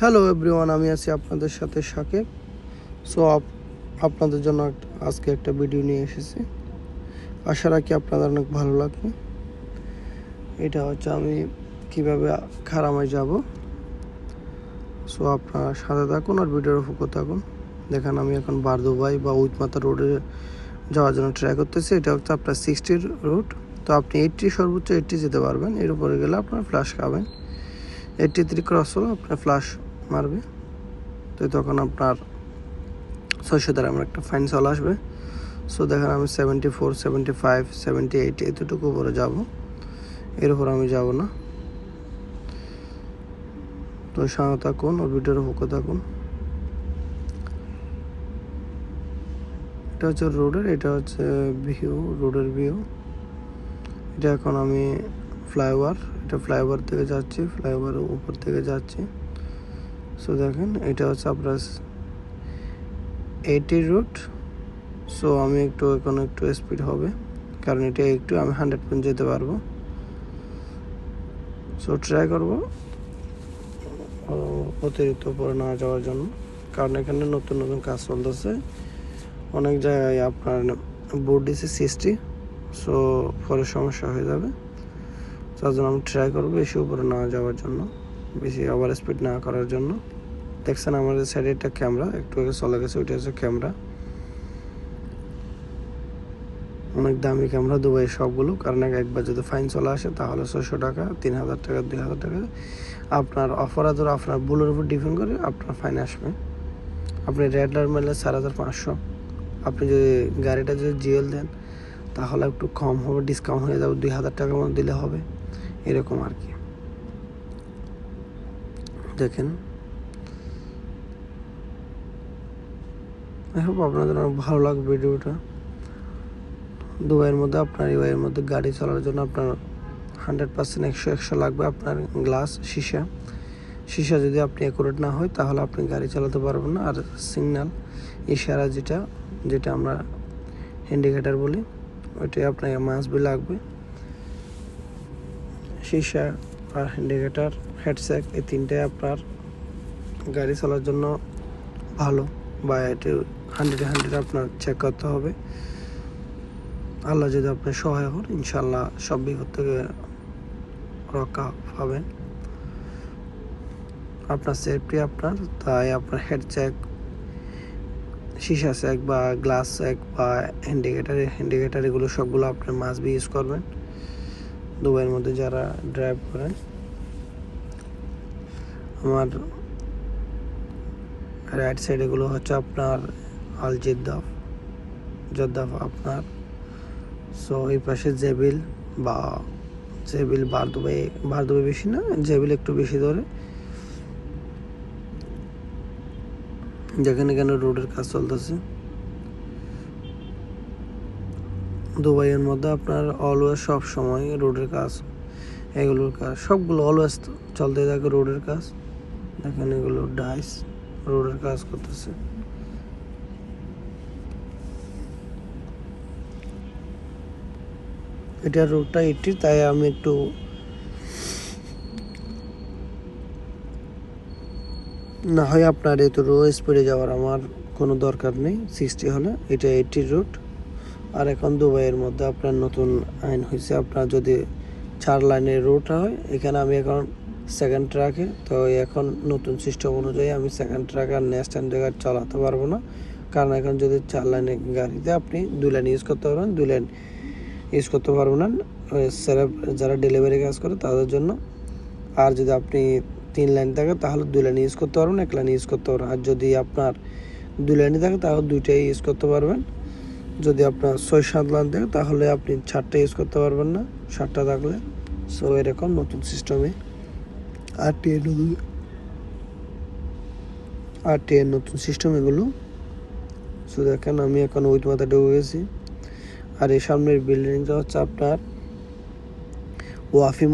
Hello everyone, আমি আছি আপনাদের সাথে সাকিব। সো আপনাদের জন্য আজকে একটা ভিডিও নিয়ে এসেছি। আশা রাখি আপনাদের অনেক ভালো লাগবে। এটা হচ্ছে আমি কিভাবে খারামায় যাব। সো আপনারা সাথে থাকুন আর ভিডিওর উপর থাকুন। দেখেন আমি এখন বারদুবাই বা উইটমাতা রোডে যাওয়ার জন্য ট্রাই করতেছি। এটা হচ্ছে আপনার 60 রুট। তো আপনি 80 সর্বোচ্চ 80 যেতে পারবেন। এর উপরে গেলে আপনার ফ্ল্যাশ খাবেন। 83 ক্রস হলে আপনার ফ্ল্যাশ মারবে। তো তখন আপনার 600 দ্বারা আমার একটা ফাইন চলে আসবে। সো দেখেন আমি 74, 75, 78 এতটুকু উপরে যাব, এর উপর আমি যাব না। তো সঙ্গে থাকুন ও ভিডিওর উপর থাকুন। এটা হচ্ছে রোডের, এটা হচ্ছে ভিউ, রোডের ভিউ। এটা এখন আমি ফ্লাইওভার, এটা ফ্লাইওভার থেকে যাচ্ছি, ফ্লাইওভারের উপর থেকে যাচ্ছি। সো দেখেন এটা হচ্ছে আপনার 80 রুট। সো আমি এখন একটু স্পিড হবে, কারণ এটা একটু আমি 100 যেতে পারবো। সো ট্রাই করবো অতিরিক্ত উপরে না যাওয়ার জন্য, কারণ এখানে নতুন নতুন কাজ চলতেছে। অনেক জায়গায় আপনার বোর্ড দিচ্ছে 60। সো পরে সমস্যা হয়ে যাবে। তার জন্য আমি ট্রাই করবো বেশি উপরে না যাওয়ার জন্য, বেশি ওভার স্পিড না করার জন্য। দেখছেন আমাদের সাইডে একটা ক্যামেরা একটু আগে চলে গেছে, ওইটা হচ্ছে ক্যামেরা। অনেক দামি ক্যামেরা দুবাই সবগুলো, কারণ একবার যদি ফাইন চলে আসে তাহলে 600 টাকা, 3000 টাকা, 2000 টাকা আপনার অপরাধ আপনার ভুলের উপর ডিপেন্ড করে আপনার ফাইন আসবে। আপনি রেড লাইট মারলে 4500। আপনি যদি গাড়িটা যদি জিএল দেন তাহলে একটু কম হবে, ডিসকাউন্ট হয়ে যাবে, 2000 টাকার মতো দিলে হবে, এরকম আর কি। দেখেন আই হোপ আপনাদের অনেক ভালো লাগবে ভিডিওটা। দুবাইয়ের মধ্যে আপনার ইউএইয়ের মধ্যে গাড়ি চালানোর জন্য আপনার 100% 100 লাগবে। আপনার গ্লাস সীসা যদি আপনি অ্যাকুরেট না হয় তাহলে আপনি গাড়ি চালাতে পারবেন না। আর সিগন্যাল ইশারা যেটা আমরা ইন্ডিকেটার বলি, ওইটাই আপনাকে মাস্ট লাগবে। সীসা আর ইন্ডিকেটার, হেডসেট, এই তিনটাই আপনার গাড়ি চালার জন্য ভালো, বা এটা 100 আপনার চেক করতে হবে। আল্লাহ যদি আপনি সহায় হন, ইনশাল্লাহ সব বিপদ থেকে রক্ষা পাবেন। আপনার সেফটি আপনার, তাই আপনার হেড চেক, সীসা চেক বা গ্লাস চেক বা ইন্ডিকেটার এগুলো সবগুলো আপনার মাস্ট বি ইউজ করবেন দুবাইয়ের মধ্যে যারা ড্রাইভ করেন। আমার রাইট সাইড এগুলো হচ্ছে আপনার আল জদ্দাফ আপনার। সো এই পাশে জেবিল বারদুবাই বেশি না, জেবিল একটু বেশি ধরে। যেখানে রোডের কাজ চলতেছে দুবাইয়ের মধ্যে, আপনার অলওয়েজ সব সময় রোডের কাজ, এগুলোর কাজ সবগুলো অলওয়েজ চলতে থাকে রোডের কাজ। দেখেন এগুলো ডাইস রোডের কাজ করতেছে। এটা রোডটা 80, তাই আমি একটু না হয় আপনার এত স্পিডে যাওয়ার আমার কোনো দরকার নেই। 60 হলে এটা 80 রুট। আর এখন দুবাইয়ের মধ্যে আপনার নতুন আইন হয়েছে, আপনার যদি 4 লাইনের রুট হয়, এখানে আমি এখন সেকেন্ড ট্রাকে, তো এখন নতুন সিস্টেম অনুযায়ী আমি সেকেন্ড ট্রাক আর নেক্সট টাইম জায়গায় চালাতে পারবো না। কারণ এখন যদি 4 লাইনের গাড়িতে আপনি 2 লাইন ইউজ করতে পারবেন, 2 লাইন ইউজ করতে পারবেন না যারা ডেলিভারি কাজ করে তাদের জন্য। আর যদি আপনি 3 লাইন থাকে তাহলে 2 লাইন ইউজ করতে পারবেন, 1 লাইন ইউজ করতে পারবেন। আর যদি আপনার 2 লাইনই থাকে তাহলে 2টাই ইউজ করতে পারবেন। যদি আপনার 6-7 লাইন থাকে তাহলে আপনি 4টা ইউজ করতে পারবেন না, 7টা থাকলে। সো এরকম নতুন সিস্টেমে আরটিএর নতুন সিস্টেম এগুলো। সো দেখেন আমি এখন উইথ মাথা ঢুকে গেছি। আর এই সামনের বিল্ডিংটা হচ্ছে আপনার ওয়াফি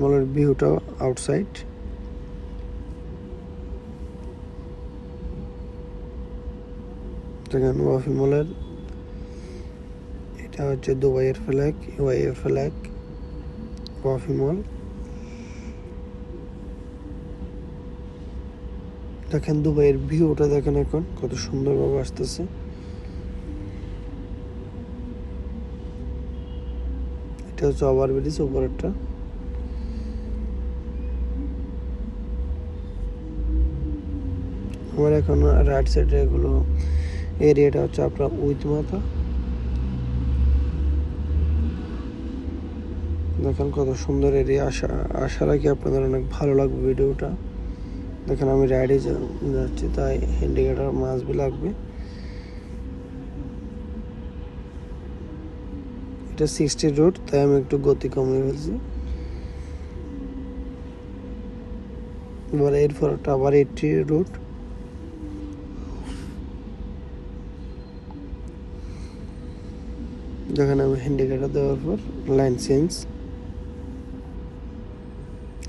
মলের ভিউটা আউটসাইড। দেখেন ওয়াফি মলের, এটা হচ্ছে দুবাইয়ের ফ্ল্যাগ, ইউএইয়ের ফ্ল্যাগ, ওয়াফি মল। দেখেন দুবাইয়ের ভিউটা দেখেন এখন কত সুন্দরভাবে আসতেছে। এটা হচ্ছে ওভারব্রিজ উপরেরটা। আমার এখন রাইট সাইডে এগুলো এরিয়াটা হচ্ছে আপনার উইথ মাথা। দেখেন কত সুন্দর এরিয়া। আশা রাখি আপনাদের অনেক ভালো লাগবে ভিডিওটা। দেখেন আমি রাইডে যাচ্ছি, তাই ইন্ডিকেটার মাস্ট বি লাগবে। এটা 60 রোড, তাই আমি একটু গতি কমিয়ে ফেলছি। এবার এরপর আবার 80 রোড। দেখেন আমি ইন্ডিকেটার দেওয়ার পর লাইন চেঞ্জ।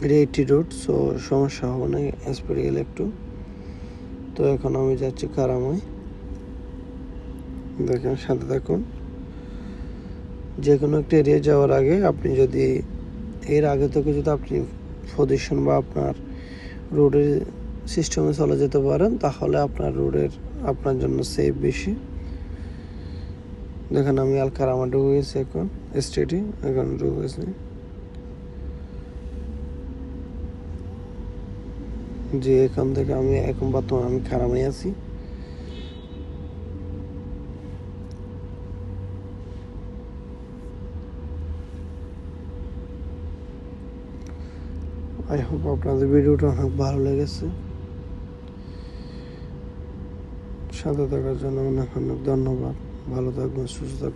এটা 80 রোড, সো সমস্যা হবে না স্পিডে গেলে একটু। তো এখন আমি যাচ্ছি কারামাই। দেখেন সাথে থাকুন। যে কোনো একটা এরিয়া যাওয়ার আগে আপনি যদি এর আগে থেকে যদি আপনি পজিশন বা আপনার রোডের সিস্টেমে চলে যেতে পারেন, তাহলে আপনার জন্য সেফ বেশি। দেখেন আমি কারামা ঢুকে গেছি এখন স্টেটে, এখন ঢুকে গেছি। যে এখান থেকে আমি এখন বর্তমানে আমি কারামাই আছি। আই হোপ আপনাদের ভিডিওটা অনেক ভালো লেগেছে। সাথে থাকার জন্য অনেক অনেক ধন্যবাদ। ভালো থাকবেন, সুস্থ থাকবেন।